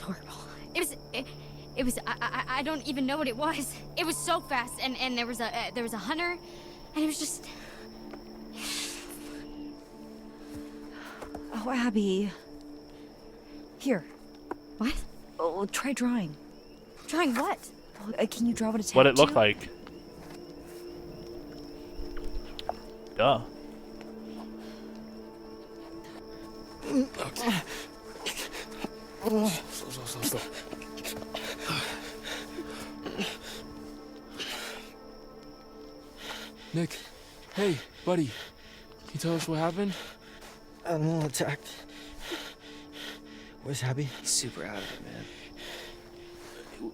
horrible. It was. I don't even know what it was. It was so fast, and there was a hunter, and it was just. Oh, Abby. Here. What? Oh, try drawing. Drawing what? Can you draw what it's What it looked like. Duh. Okay. Slow. Nick, hey, buddy. Can you tell us what happened? Animal attacked. Where's Abby? He's super out of it, man.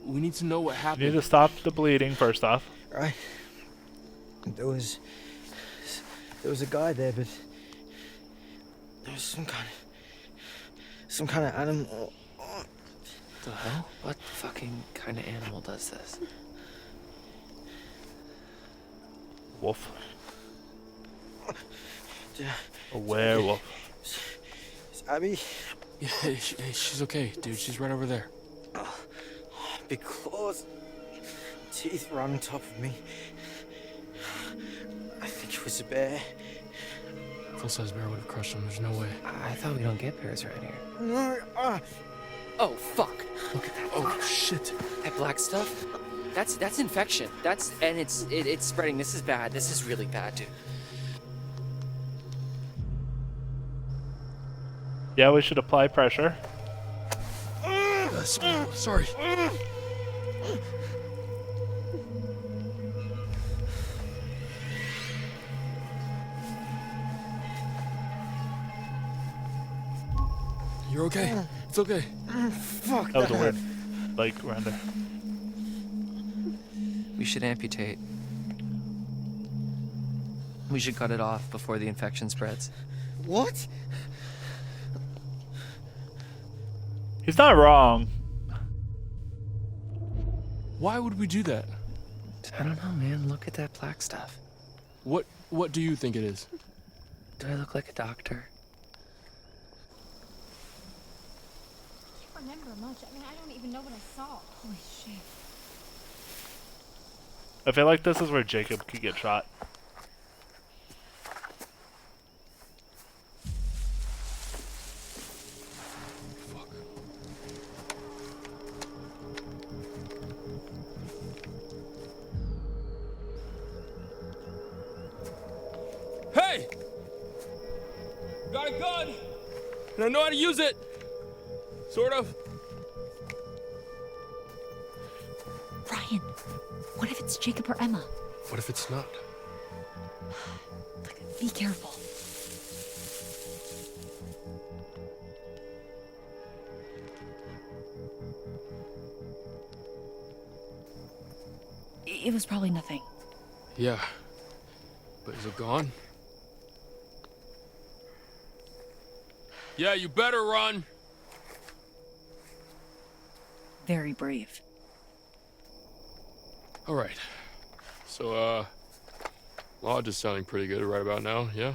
We need to know what You happened. need to stop the bleeding first off. Right. There was a guy there, but there was some kind of animal. The hell? What fucking kind of animal does this? Wolf. Yeah. A werewolf. Is Abby? Yeah, hey, she's okay, dude. She's right over there. Big claws. Teeth right on top of me. I think it was a bear. Full-size bear would have crushed him. There's no way. I thought we don't get bears around here. No, Oh, fuck. Look at that. Oh, shit. That black stuff? That's infection. It's spreading. This is bad. This is really bad, dude. Yeah, we should apply pressure. Sorry. You're okay. It's okay. fuck That was a weird leg render. We should amputate. We should cut it off before the infection spreads. What? He's not wrong. Why would we do that? I don't know, man. Look at that black stuff. What do you think it is? Do I look like a doctor? I don't remember much. I mean, I don't even know what I saw. Holy shit. I feel like this is where Jacob could get shot. Hey! Got a gun! And I know how to use it! Sort of. Brian, what if it's Jacob or Emma? What if it's not? Be careful. It was probably nothing. Yeah. But is it gone? Yeah, you better run! Very brave. Alright. So, Lodge is sounding pretty good right about now, yeah?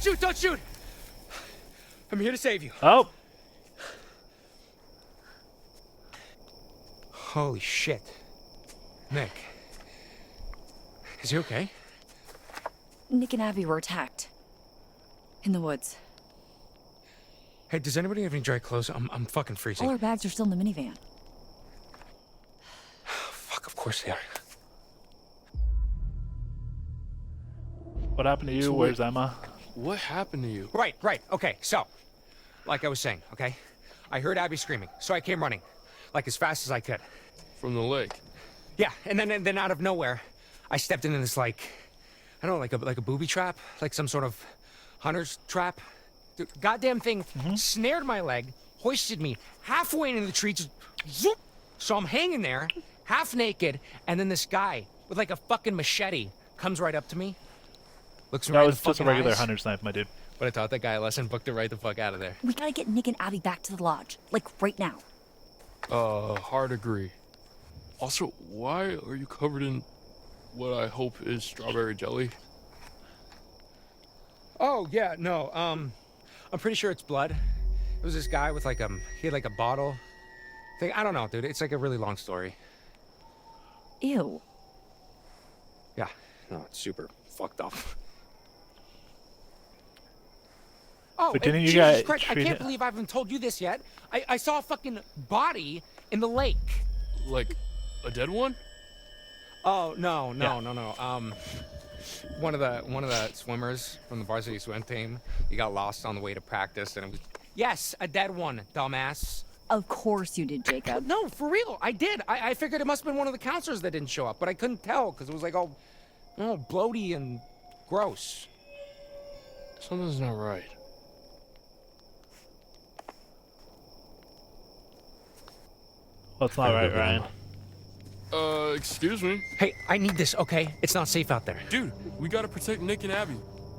No, don't shoot! I'm here to save you. Oh! Holy shit. Nick. Is he okay? Nick and Abby were attacked. In the woods. Hey, does anybody have any dry clothes? I'm fucking freezing. All our bags are still in the minivan. Fuck, of course they are. What happened to you? So Where's Emma? What happened to you? Right. Okay, so, like I was saying, okay? I heard Abby screaming, so I came running. Like as fast as I could. From the lake. Yeah, and then out of nowhere, I stepped into this I don't know, like a booby trap, like some sort of hunter's trap. The goddamn thing snared my leg, hoisted me halfway into the tree, just zoop. So I'm hanging there, half naked, and then this guy with like a fucking machete comes right up to me. Looks me That right in was the just a fucking regular eyes. hunter's knife, my dude. But I taught that guy a lesson, booked it right the fuck out of there. We gotta get Nick and Abby back to the lodge. Like, right now. Hard agree. Also, why are you covered in what I hope is strawberry jelly? Oh yeah, no. I'm pretty sure it's blood. It was this guy with like he had like a bottle thing. I don't know, dude. It's like a really long story. Ew. Yeah. No, it's super fucked up. Oh, But didn't you Jesus guys Christ, I treat can't it- believe I haven't told you this yet. I saw a fucking body in the lake. Like, a dead one? Oh no. Yeah. One of the swimmers from the varsity swim team, he got lost on the way to practice, and it was yes, a dead one, dumbass. Of course you did, Jacob. No, for real, I did. I figured it must have been one of the counselors that didn't show up, but I couldn't tell because it was like all bloaty and gross. Something's not right. Well, it's not right, Ryan. Excuse me? Hey, I need this, okay? It's not safe out there. Dude, we gotta protect Nick and Abby.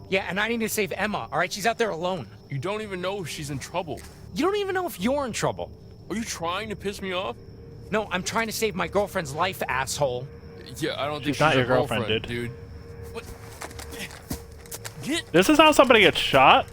Yeah, and I need to save Emma, all right? She's out there alone. You don't even know if she's in trouble. You don't even know if you're in trouble. Are you trying to piss me off? No, I'm trying to save my girlfriend's life, asshole. Yeah, I don't think She's not a your girlfriend, dude. What? Get. This is how somebody gets shot?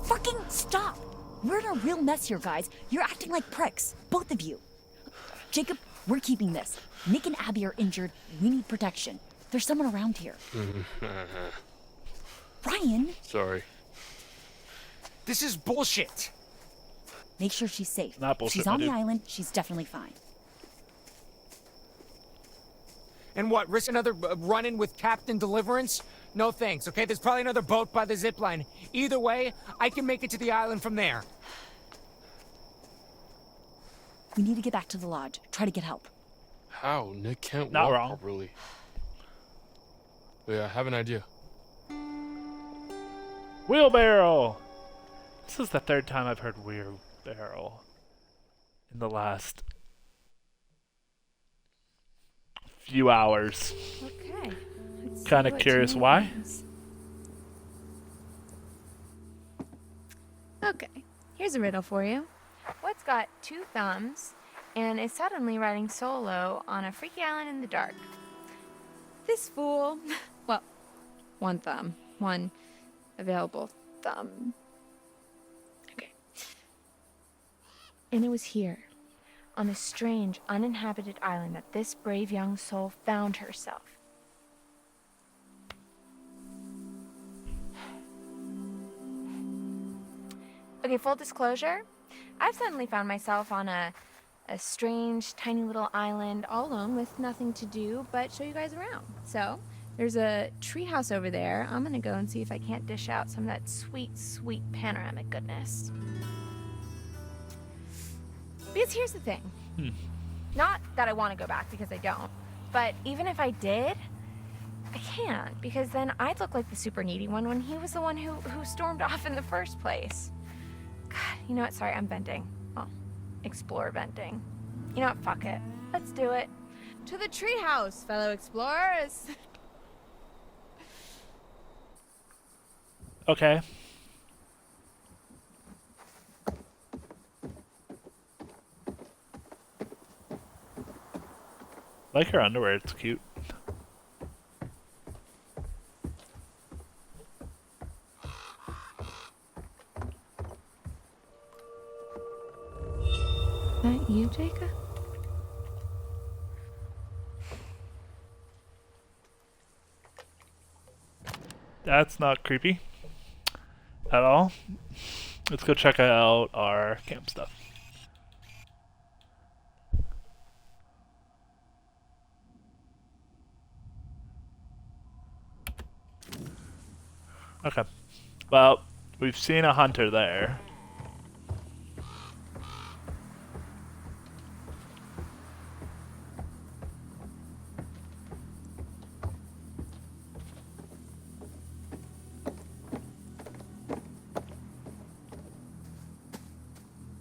Fucking stop! We're in a real mess here, guys. You're acting like pricks. Both of you. Jacob, we're keeping this. Nick and Abby are injured. We need protection. There's someone around here. Ryan, Sorry. This is bullshit. make sure she's safe. Not bullshit, She's my on the dude. island. She's definitely fine. And what, risk another run-in with Captain Deliverance? No thanks, okay? There's probably another boat by the zip line. Either way, I can make it to the island from there. We need to get back to the lodge. Try to get help. How? Nick can't Not walk wrong. properly. But yeah, I have an idea. Wheelbarrow! This is the third time I've heard wheelbarrow in the last few hours. Okay. let's see Kinda what curious tonight why. brings. Okay, here's a riddle for you. What's got two thumbs and is suddenly riding solo on a freaky island in the dark? This fool. Well, one thumb. One available thumb. Okay. And it was here, on this strange, uninhabited island, that this brave young soul found herself. Okay, full disclosure, I've suddenly found myself on a strange, tiny little island all alone with nothing to do but show you guys around. So, there's a treehouse over there. I'm gonna go and see if I can't dish out some of that sweet, sweet panoramic goodness. Because here's the thing. Not that I want to go back, because I don't. But even if I did, I can't, because then I'd look like the super needy one when he was the one who stormed off in the first place. God, you know what? Sorry, I'm venting. Oh, explore venting. You know what? Fuck it. Let's do it. To the treehouse, fellow explorers. Okay. Like her underwear, it's cute. That you, Jacob? That's not creepy at all. Let's go check out our camp stuff. Okay. Well, we've seen a hunter there.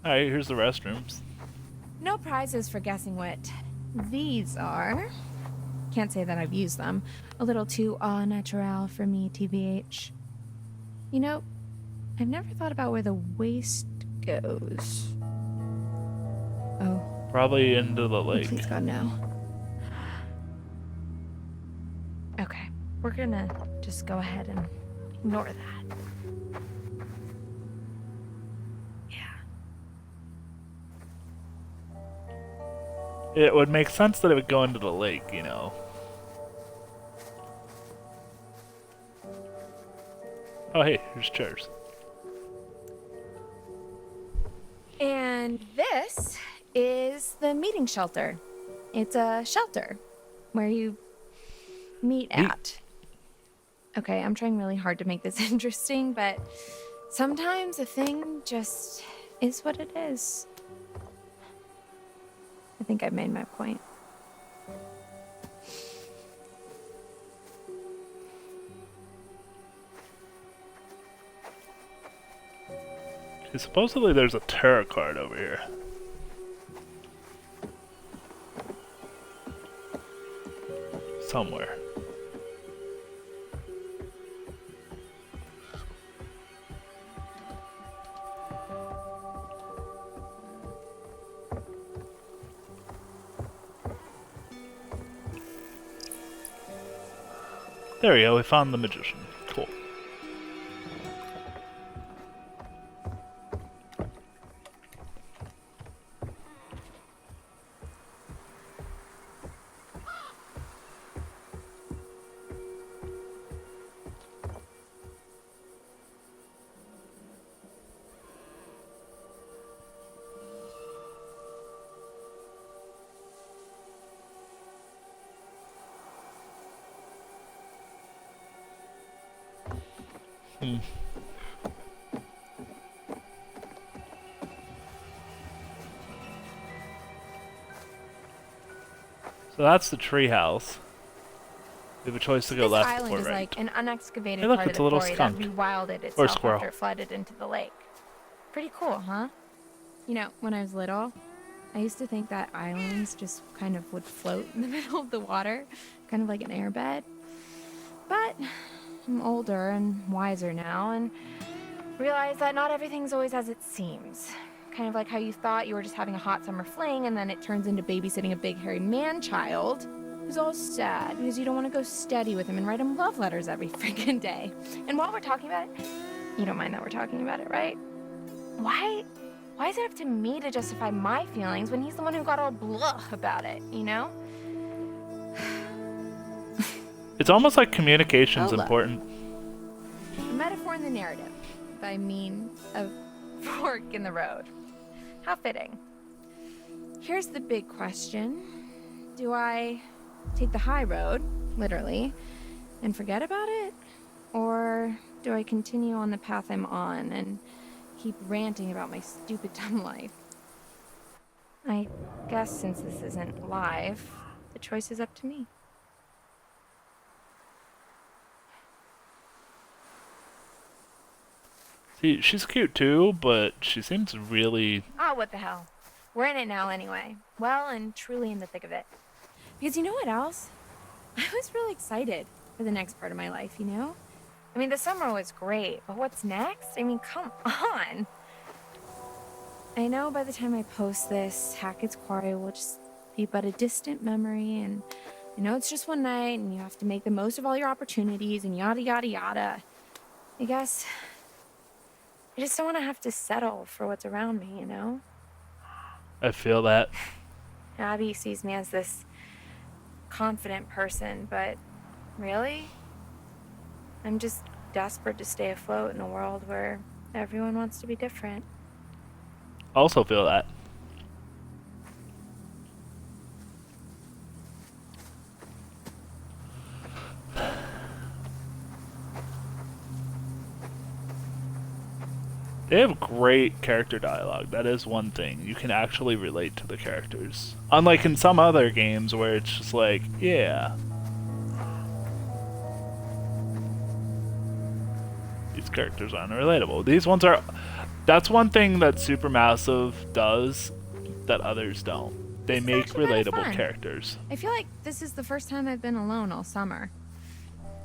Alright, here's the restrooms. No prizes for guessing what these are. can't say that I've used them. A little too au naturel for me, TBH. You know, I've never thought about where the waste goes. Oh. Probably into the lake. Please God, no. Okay, we're gonna just go ahead and ignore that. Yeah. It would make sense that it would go into the lake, you know. Oh, hey, here's chairs. And this is the meeting shelter. It's a shelter where you meet at. Okay, I'm trying really hard to make this interesting, but sometimes a thing just is what it is. I think I've made my point. Supposedly there's a tarot card over here. Somewhere. There we go, we found the magician. Cool. So that's the treehouse. We have a choice to go This left island or is right. like an unexcavated Hey, look, part of it's the a little quarry skunk. that rewilded Or itself squirrel. after it flooded into the lake. Pretty cool, huh? You know, when I was little, I used to think that islands just kind of would float in the middle of the water, kind of like an airbed. But I'm older and wiser now and realize that not everything's always as it seems. Kind of like how you thought you were just having a hot summer fling and then it turns into babysitting a big hairy man-child who's all sad because you don't want to go steady with him and write him love letters every freaking day. And while we're talking about it, you don't mind that we're talking about it, right? Why is it up to me to justify my feelings when he's the one who got all blah about it, you know? It's almost like communication's Hold up. important. A metaphor in the narrative, by mean of fork in the road. How fitting. Here's the big question. Do I take the high road, literally, and forget about it? Or do I continue on the path I'm on and keep ranting about my stupid dumb life? I guess since this isn't live, the choice is up to me. See, she's cute too, but she seems really... Ah, what the hell. We're in it now anyway. Well and truly in the thick of it. Because you know what else? I was really excited for the next part of my life, you know? I mean, the summer was great, but what's next? I mean, come on. I know by the time I post this, Hackett's Quarry will just be but a distant memory, and I know it's just one night, and you have to make the most of all your opportunities, and yada, yada, yada. I guess I just don't want to have to settle for what's around me, you know? I feel that. Abby sees me as this confident person, but really? I'm just desperate to stay afloat in a world where everyone wants to be different. Also feel that. They have great character dialogue. That is one thing. You can actually relate to the characters. Unlike in some other games where it's just like, yeah. These characters aren't relatable. These ones are... That's one thing that Supermassive does that others don't. they make actually kinda relatable fun. characters. I feel like this is the first time I've been alone all summer.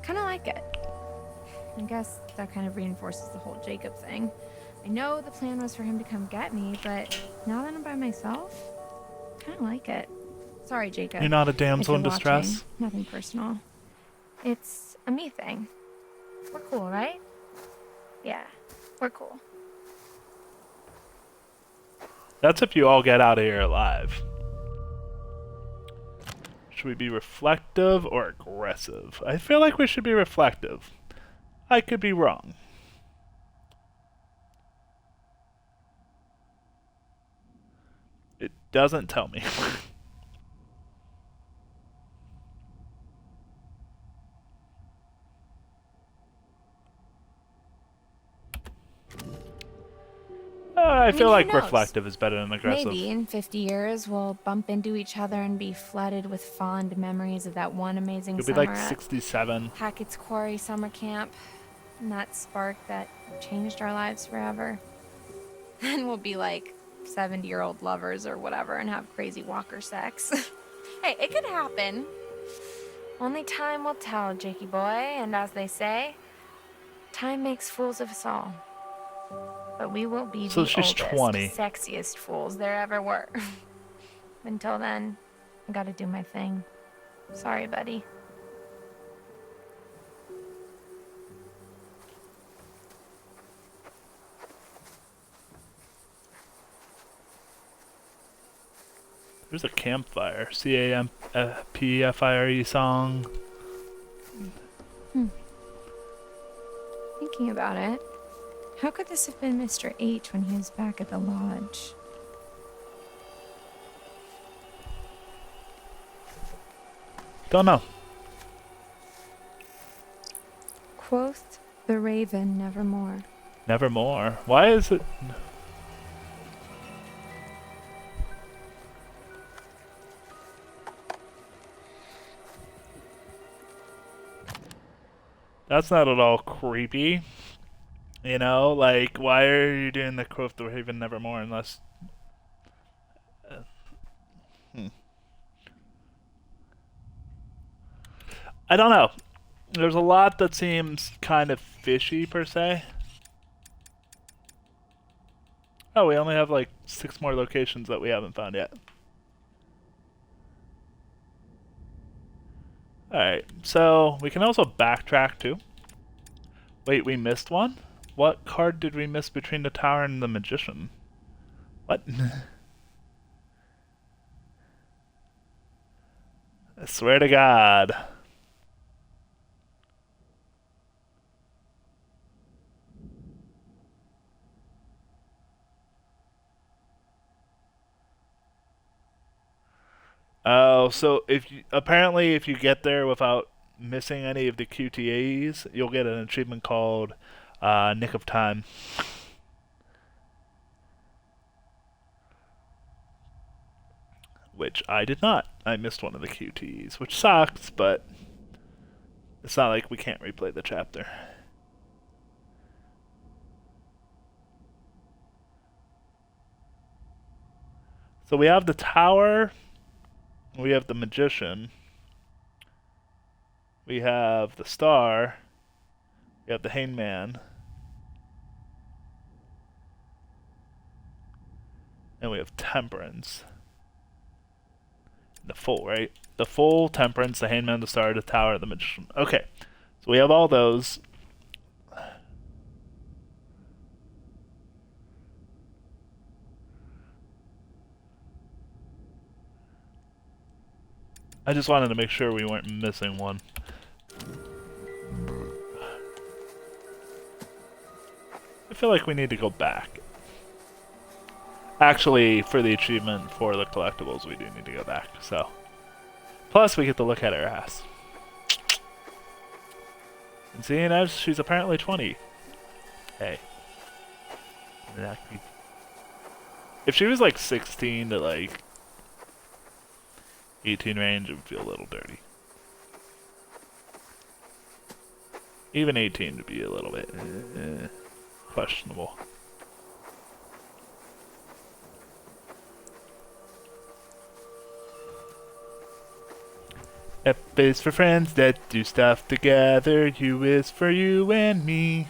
Kind of like it. I guess that kind of reinforces the whole Jacob thing. I know the plan was for him to come get me, but now that I'm by myself, kind of like it. Sorry, Jacob. You're not a if damsel you're in distress? watching. Nothing personal. It's a me thing. We're cool, right? Yeah, we're cool. That's if you all get out of here alive. Should we be reflective or aggressive? I feel like we should be reflective. I could be wrong. It doesn't tell me. I feel who like knows? reflective is better than aggressive. Maybe in 50 years we'll bump into each other and be flooded with fond memories of that one amazing You'll be summer like at 67. Hackett's Quarry summer camp, and that spark that changed our lives forever. Then we'll be like 70-year-old lovers or whatever and have crazy walker sex. Hey, it could happen. Only time will tell, Jakey boy, and as they say, time makes fools of us all. But we will be So the she's oldest, 20. sexiest fools there ever were. Until then, I gotta do my thing. Sorry, buddy. There's a campfire. CAMPFIRE song. Thinking about it, how could this have been Mr. H when he was back at the lodge? Don't know. Quoth the raven nevermore. Nevermore. Why is it? That's not at all creepy. You know, like, why are you doing the quote the Raven Nevermore unless... I don't know. There's a lot that seems kind of fishy, per se. Oh, we only have like 6 more locations that we haven't found yet. Alright, so we can also backtrack too. Wait, we missed one? What card did we miss between the tower and the magician? What? I swear to God. Oh, so apparently if you get there without missing any of the QTAs, you'll get an achievement called Nick of Time. Which I did not. I missed one of the QTs, which sucks, but it's not like we can't replay the chapter. So we have the tower. We have the magician. We have the star. We have the hangman. And we have temperance. The full, right? The full, temperance, the hangman, the star, the tower, the magician. Okay. So we have all those. I just wanted to make sure we weren't missing one. I feel like we need to go back. Actually, for the achievement for the collectibles, we do need to go back, so. Plus, we get to look at her ass. And seeing as she's apparently 20. Hey. If she was like 16 to like 18 range, it would feel a little dirty. Even 18 would be a little bit questionable. F is for friends that do stuff together. U is for you and me.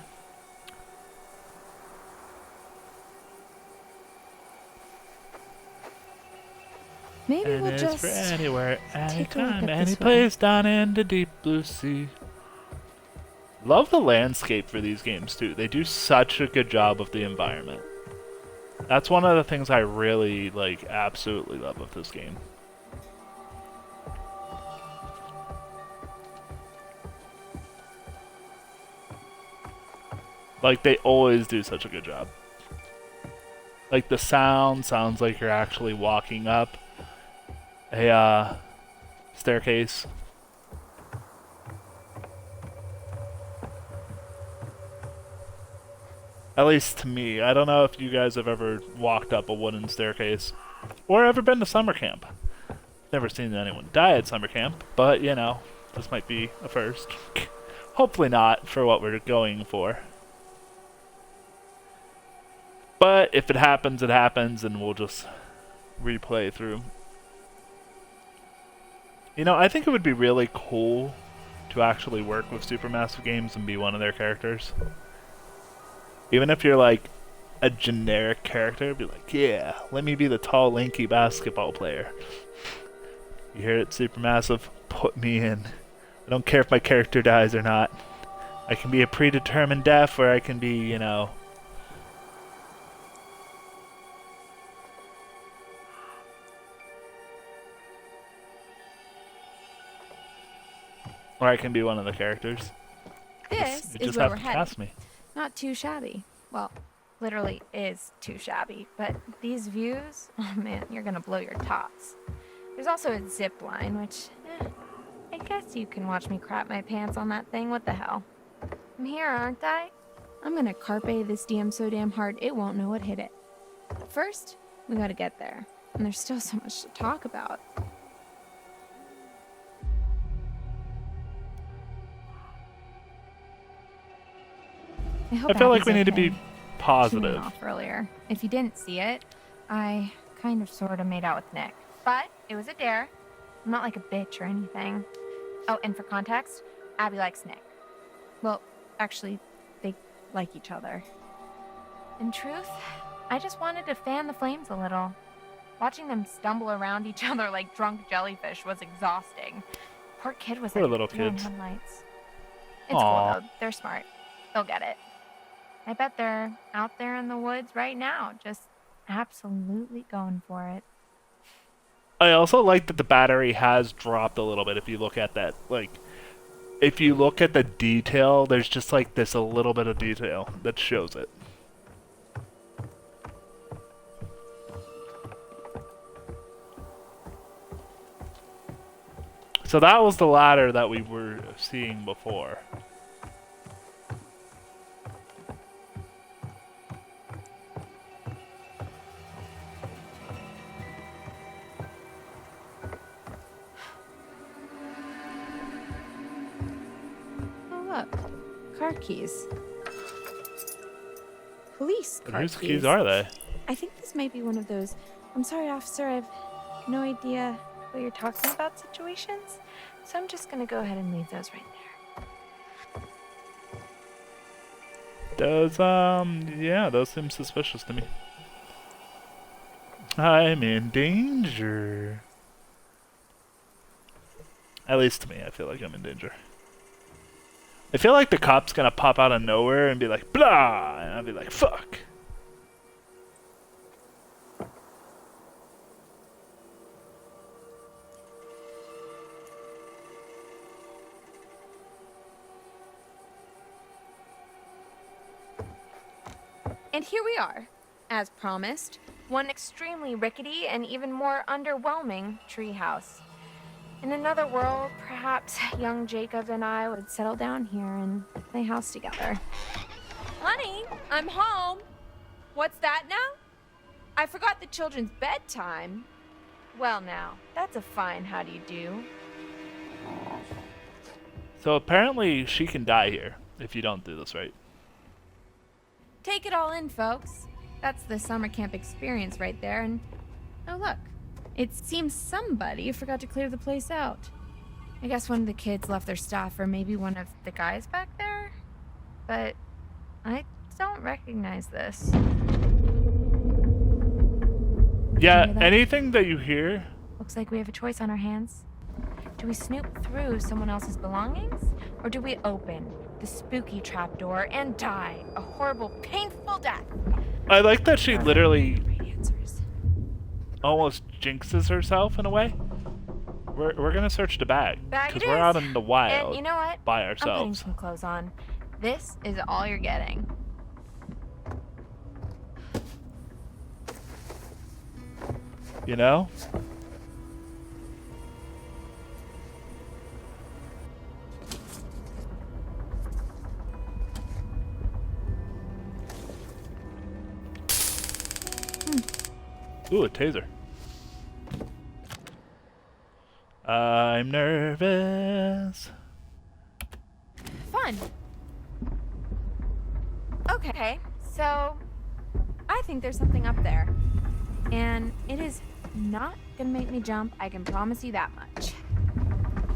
Maybe And we'll it's just for anywhere, take a look anytime, at any this place down in the deep blue sea. Love the landscape for these games too. They do such a good job of the environment. That's one of the things I really, like, absolutely love of this game. Like, they always do such a good job. Like, the sound sounds like you're actually walking up a staircase. At least to me. I don't know if you guys have ever walked up a wooden staircase or ever been to summer camp. Never seen anyone die at summer camp, but you know, this might be a first. Hopefully not for what we're going for. But if it happens, and we'll just replay through. You know, I think it would be really cool to actually work with Supermassive Games and be one of their characters. Even if you're like a generic character, be like, yeah, let me be the tall, lanky basketball player. You hear it, Supermassive? Put me in. I don't care if my character dies or not. I can be a predetermined death, or I can be, you know... Or I can be one of the characters. This You is just where have we're to headed. cast me. Not too shabby. Well, literally is too shabby. But these views, oh man, you're gonna blow your tops. There's also a zip line, which, I guess you can watch me crap my pants on that thing. What the hell? I'm here, aren't I? I'm gonna carpe this DM so damn hard it won't know what hit it. But first, we gotta get there. And there's still so much to talk about. I feel like we need to be She positive. went off earlier. If you didn't see it, I kind of sort of made out with Nick. But it was a dare. I'm not like a bitch or anything. Oh, and for context, Abby likes Nick. Well, actually, they like each other. In truth, I just wanted to fan the flames a little. Watching them stumble around each other like drunk jellyfish was exhausting. Poor kid was Poor like little deer in kids. headlights. It's Aw. cool though. They're smart. They'll get it. I bet they're out there in the woods right now, just absolutely going for it. I also like that the battery has dropped a little bit if you look at that. Like, if you look at the detail, there's just like this a little bit of detail that shows it. So that was the ladder that we were seeing before. Oh, look. Car keys. Police car Whose keys. keys are they? I think this might be one of those, I'm sorry, officer, I've no idea what you're talking about situations. So I'm just gonna go ahead and leave those right there. Does, yeah, those seem suspicious to me. I'm in danger. At least to me, I feel like I'm in danger. I feel like the cop's gonna pop out of nowhere and be like, blah! And I'll be like, fuck. And here we are, as promised, one extremely rickety and even more underwhelming treehouse. In another world, perhaps young Jacob and I would settle down here and play house together. Honey, I'm home. What's that now? I forgot the children's bedtime. Well now, that's a fine how do you do. So apparently she can die here if you don't do this right. Take it all in, folks. That's the summer camp experience right there, and oh look, it seems somebody forgot to clear the place out. I guess one of the kids left their stuff, or maybe one of the guys back there. But I don't recognize this. Yeah, Hear that? anything that you hear. Looks like we have a choice on our hands. Do we snoop through someone else's belongings? Or do we open the spooky trapdoor and die a horrible, painful death? I like that she literally Great answers. almost jinxes herself in a way. We're gonna search the bag Bag because it we're is. out in the wild And you know what? by I'm putting ourselves. some clothes on. This is all you're getting. You know? Ooh, a taser. I'm nervous. Fun. Okay, so I think there's something up there. And it is not gonna make me jump, I can promise you that much.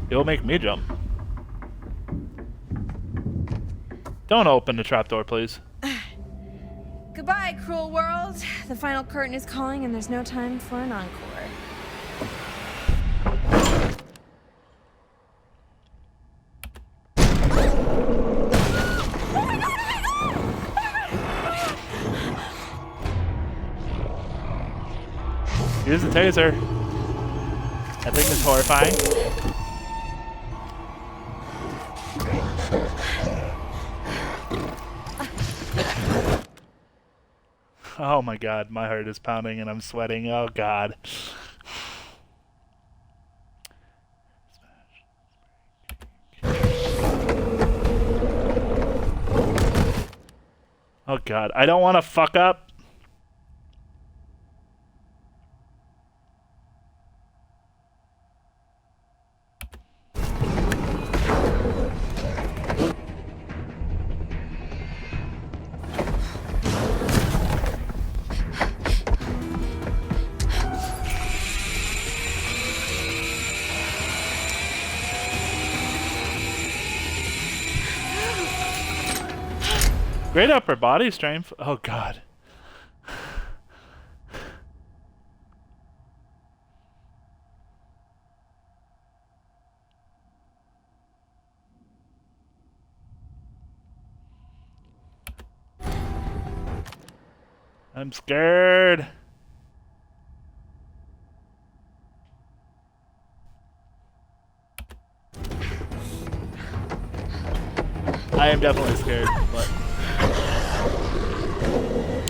It'll make me jump. Don't open the trapdoor, please. Goodbye, cruel world. The final curtain is calling and there's no time for an encore. Here's the taser. That thing is horrifying. Oh my god, my heart is pounding and I'm sweating. Oh god. Oh god, I don't want to fuck up. Great upper body strength. Oh god. I'm scared. I am definitely scared, but...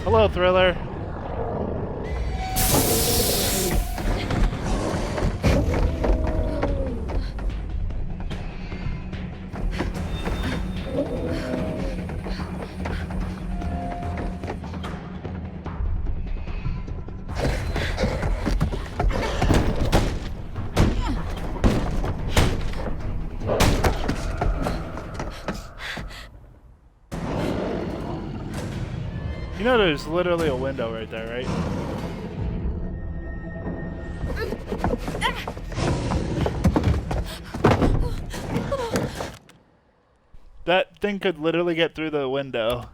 Hello, Thriller. You know there's literally a window right there, right? That thing could literally get through the window.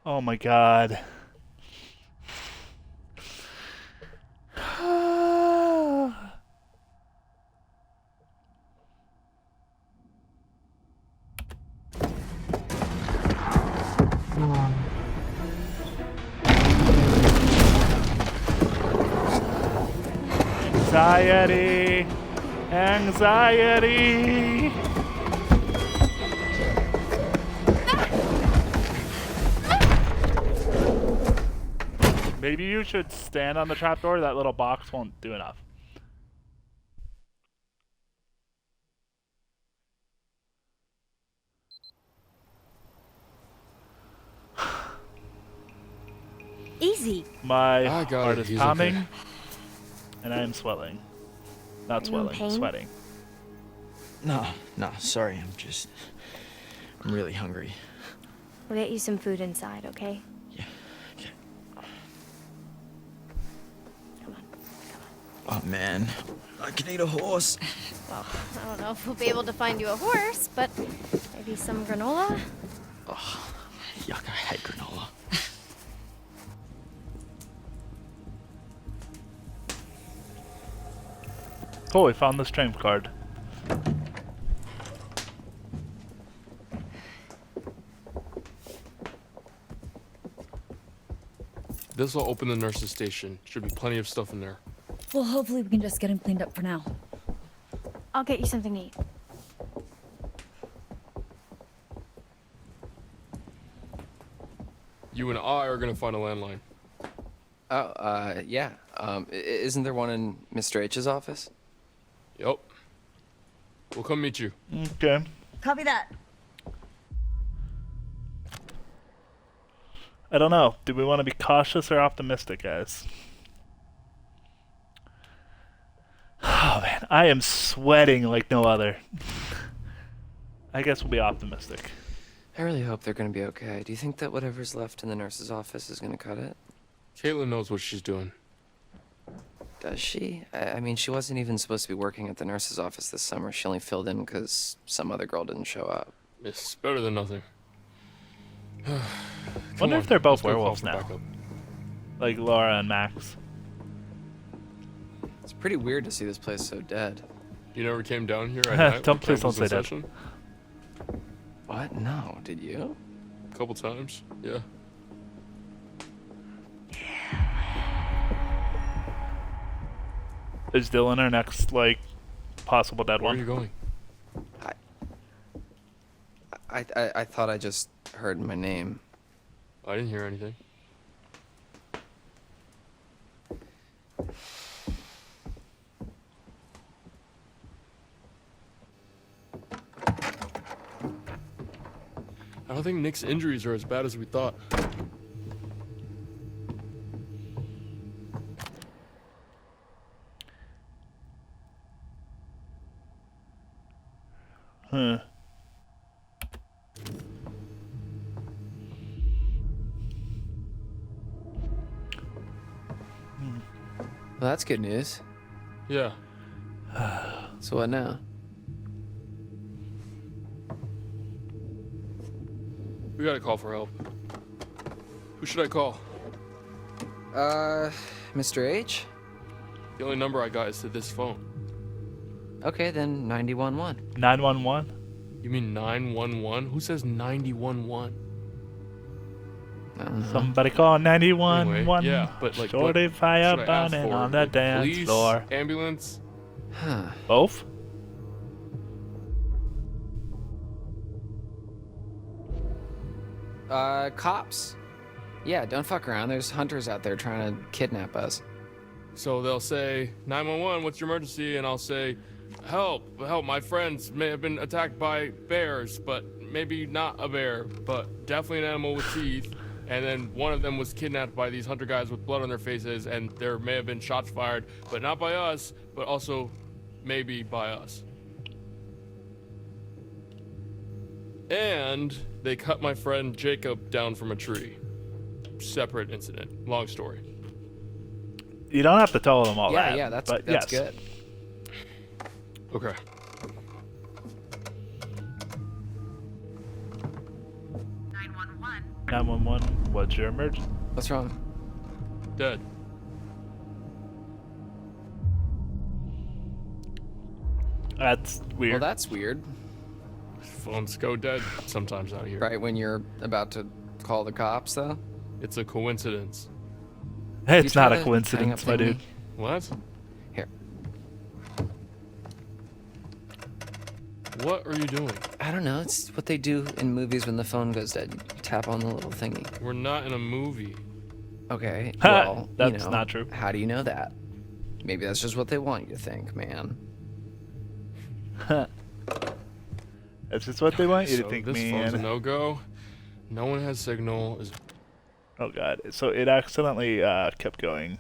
Oh my god. Anxiety. Anxiety. Maybe you should stand on the trapdoor. That little box won't do enough. Easy. My I got heart it. is He's pounding, okay. and I am swelling. Not Are you in swelling, pain? sweating. No, sorry, I'm just I'm really hungry. We'll get you some food inside, okay? Yeah. Okay. Come on. Oh man, I can eat a horse. Well, I don't know if we'll be able to find you a horse, but maybe some granola? Oh, yuck! I hate granola. Cool, we found the strength card. This will open the nurse's station. Should be plenty of stuff in there. Well, hopefully we can just get him cleaned up for now. I'll get you something to eat. You and I are gonna find a landline. Oh, yeah. Isn't there one in Mr. H's office? Yep. We'll come meet you. Okay. Copy that. I don't know. Do we want to be cautious or optimistic, guys? Oh man, I am sweating like no other. I guess we'll be optimistic. I really hope they're gonna be okay. Do you think that whatever's left in the nurse's office is gonna cut it? Caitlin knows what she's doing. Does she? I mean, she wasn't even supposed to be working at the nurse's office this summer. She only filled in because some other girl didn't show up. It's better than nothing. Wonder if they're both werewolves now. Backup. Like Laura and Max. It's pretty weird to see this place so dead. You never came down here at night? Don't when please camp don't was in say that. session? What? No, did you? A couple times, yeah. Is Dylan our next, like, possible dead Where one? are you going? I thought I just heard my name. I didn't hear anything. I don't think Nick's injuries are as bad as we thought. Huh. Well, that's good news. Yeah. So what now? We gotta call for help. Who should I call? Mr. H? The only number I got is to this phone. Okay, then 911. 911? You mean 911? Who says 911? I don't know. Somebody call 911. Anyway, yeah, but like, Shorty what fire should I ask burning for? on the Like, dance police, floor. ambulance? Huh. Both? Cops. Yeah, don't fuck around. There's hunters out there trying to kidnap us. So they'll say, 911, what's your emergency? And I'll say, help, help, my friends may have been attacked by bears, but maybe not a bear, but definitely an animal with teeth. And then one of them was kidnapped by these hunter guys with blood on their faces, and there may have been shots fired, but not by us, but also maybe by us. And they cut my friend Jacob down from a tree. Separate incident. Long story. You don't have to tell them all Yeah, that. yeah, that's but that's yes. good. Okay. "911." 911, what's your emergency? What's wrong? Dead. That's Well, weird. that's weird. Phones go dead sometimes out here. Right when you're about to call the cops, though. It's a coincidence. Hey, You it's try not to a hang coincidence, up my on me? dude. What? Here. What are you doing? I don't know. It's what they do in movies when the phone goes dead. You tap on the little thingy. We're not in a movie. Okay. Ha, Well, that's you know, not true. How do you know that? Maybe that's just what they want you to think, man. That's just what they want you to So think, this phone's a man. no-go. No one has signal. Is Oh god. So it accidentally kept going.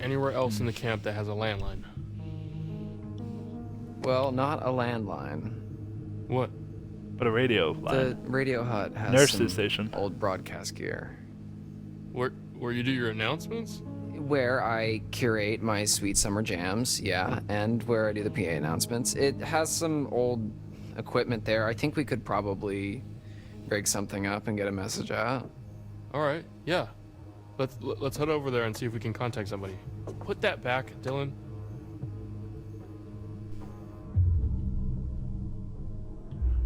Anywhere else in the camp that has a landline? Well, not a landline. What? But a radio The line. radio hut has Nurse's some station. old broadcast gear. Where you do your announcements? Where I curate my sweet summer jams, yeah, and where I do the PA announcements. It has some old equipment there. I think we could probably rig something up and get a message out. All right, yeah. Let's head over there and see if we can contact somebody. Put that back, Dylan.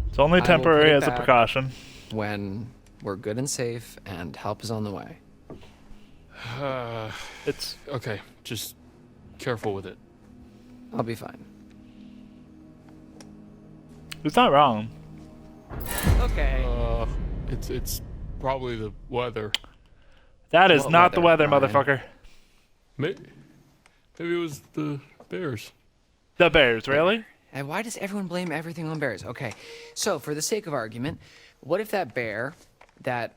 It's only I will temporary put it as a back precaution. when we're good and safe and help is on the way. It's Okay, just careful with it. I'll be fine. it's not wrong. Okay. It's probably the weather. That is What not the weather, weather, Ryan? motherfucker. Maybe it was the bears. The Bears, really? And why does everyone blame everything on bears? Okay, so for the sake of argument, what if that bear that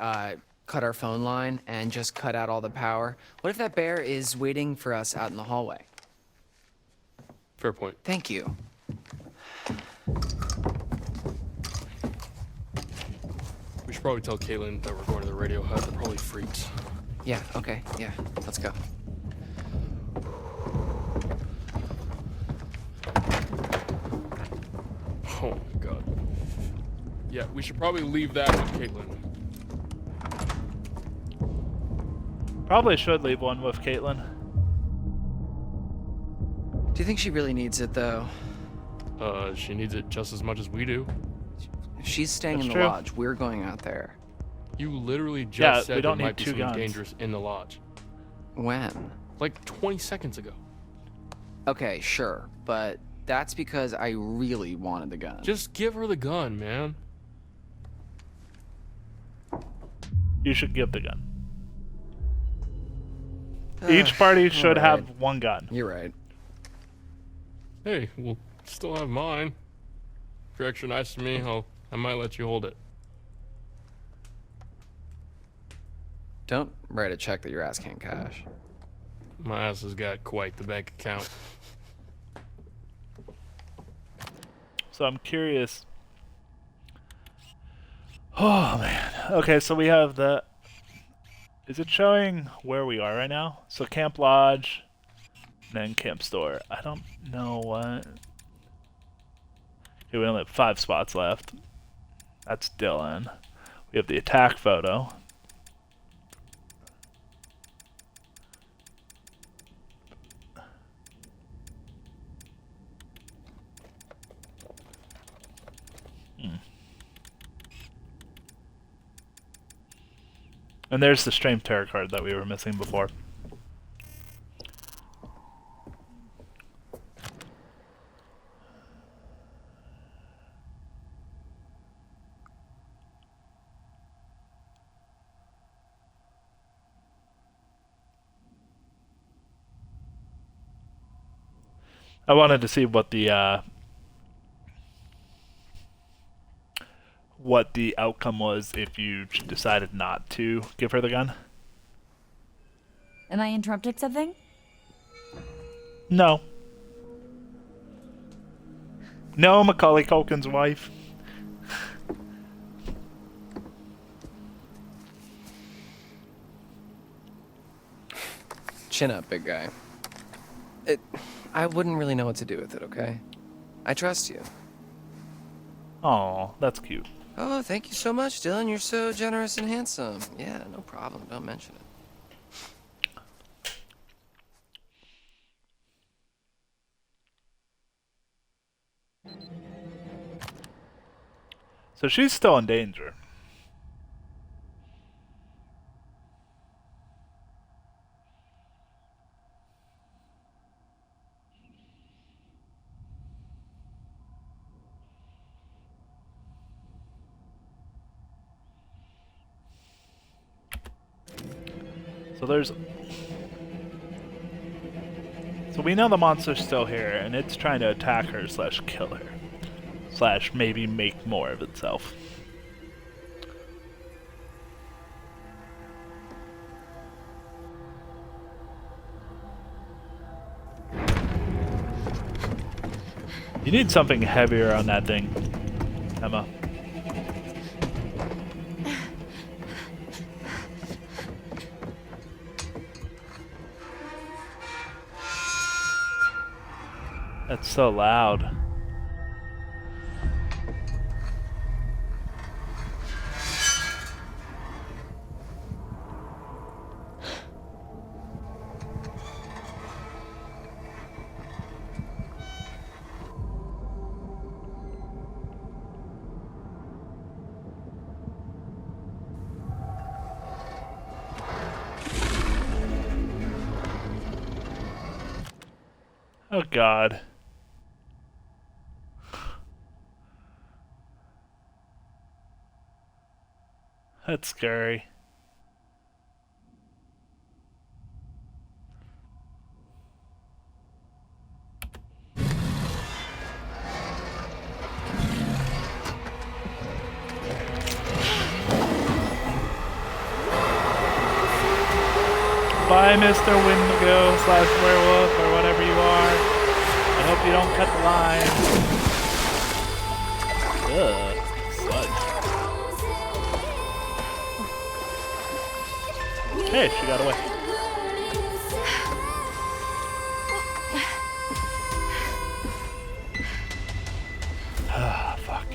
cut our phone line and just cut out all the power, what if that bear is waiting for us out in the hallway? Fair point. Thank you. We should probably tell Caitlin that we're going to the radio hut. They're probably freaked. Yeah, okay, yeah, let's go. Oh my god. Yeah, we should probably leave that with Caitlin. Probably should leave one with Caitlin. Do you think she really needs it, though? She needs it just as much as we do. If she's staying That's in the true. lodge, we're going out there. You literally just Yeah, said we don't there need might be two something guns. dangerous in the lodge. When? Like 20 seconds ago. Okay, sure, but that's because I really wanted the gun. Just give her the gun, man. You should give the gun. Each party should alright. have one gun. You're right. Hey, we'll still have mine. If you're extra nice to me, I might let you hold it. Don't write a check that your ass can't cash. My ass has got quite the bank account. So I'm curious. Oh man. Okay, so we have the. Is it showing where we are right now? So Camp Lodge, then Camp Store. I don't know what. Okay, we only have 5 spots left. That's Dylan. We have the attack photo. And there's the Strength Tarot card that we were missing before. I wanted to see what the outcome was if you decided not to give her the gun. Am I interrupting something? No. No, Macaulay Culkin's wife. Chin up, big guy. I wouldn't really know what to do with it, okay? I trust you. Aw, that's cute. Oh, thank you so much, Dylan. You're so generous and handsome. Yeah, no problem. Don't mention it. So she's still in danger. So we know the monster's still here, and it's trying to attack her slash kill her. Slash maybe make more of itself. You need something heavier on that thing, Emma. That's so loud. Oh God. That's scary. Bye, Mr. Wendigo / werewolf or whatever you are. I hope you don't cut the line. Ugh, sludge. Hey, she got away. Ah, fuck.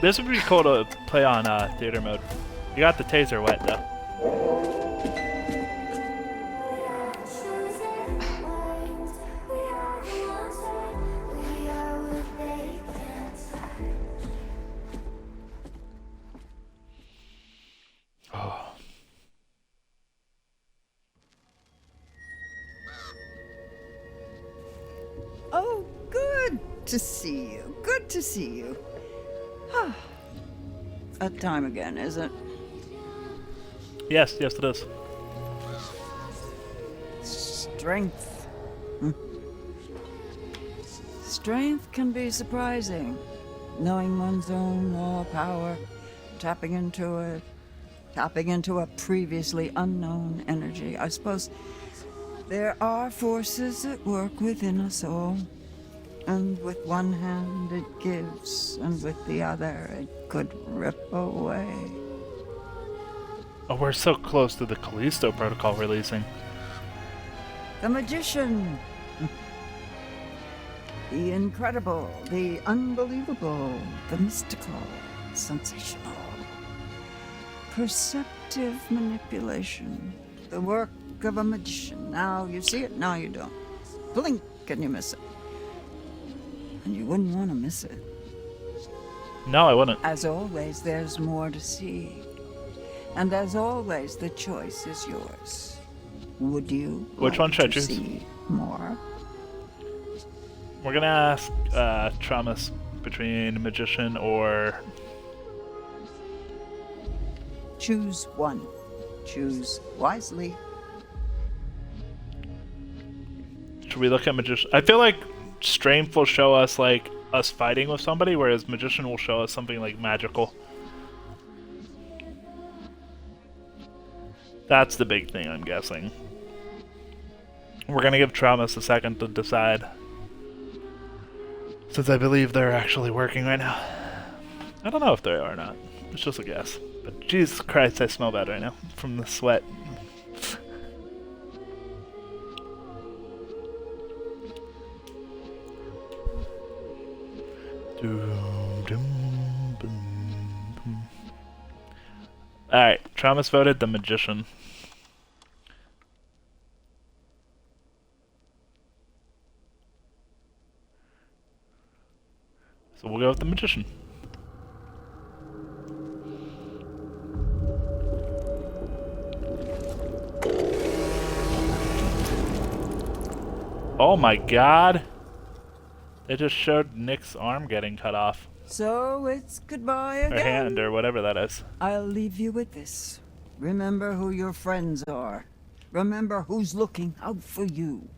This would be cool to play on theater mode. You got the taser wet though. Oh, good to see you. Good to see you. That time again, is it? Yes, yes it is. Strength. Strength can be surprising. Knowing one's own raw power, tapping into a previously unknown energy. I suppose there are forces at work within us all. And with one hand it gives, and with the other it could rip away. Oh, we're so close to the Callisto Protocol releasing. The magician. The incredible, the unbelievable, the mystical, sensational. Perceptive manipulation. The work of a magician. Now you see it, now you don't. Blink and you miss it. And you wouldn't want to miss it. No, I wouldn't. As always, there's more to see. And as always, the choice is yours. Would you Which one should I choose? see more? We're gonna ask Travis between magician or... Choose one. Choose wisely. Should we look at magician? I feel like strength will show us like us fighting with somebody, whereas magician will show us something like magical. That's the big thing, I'm guessing. We're gonna give Travis a second to decide, since I believe they're actually working right now. I don't know if they are or not. It's just a guess. But Jesus Christ, I smell bad right now from the sweat. Alright, Travis voted the magician. So we'll go with the magician. Oh my God! They just showed Nick's arm getting cut off. So it's goodbye again. Or hand, or whatever that is. I'll leave you with this. Remember who your friends are. Remember who's looking out for you.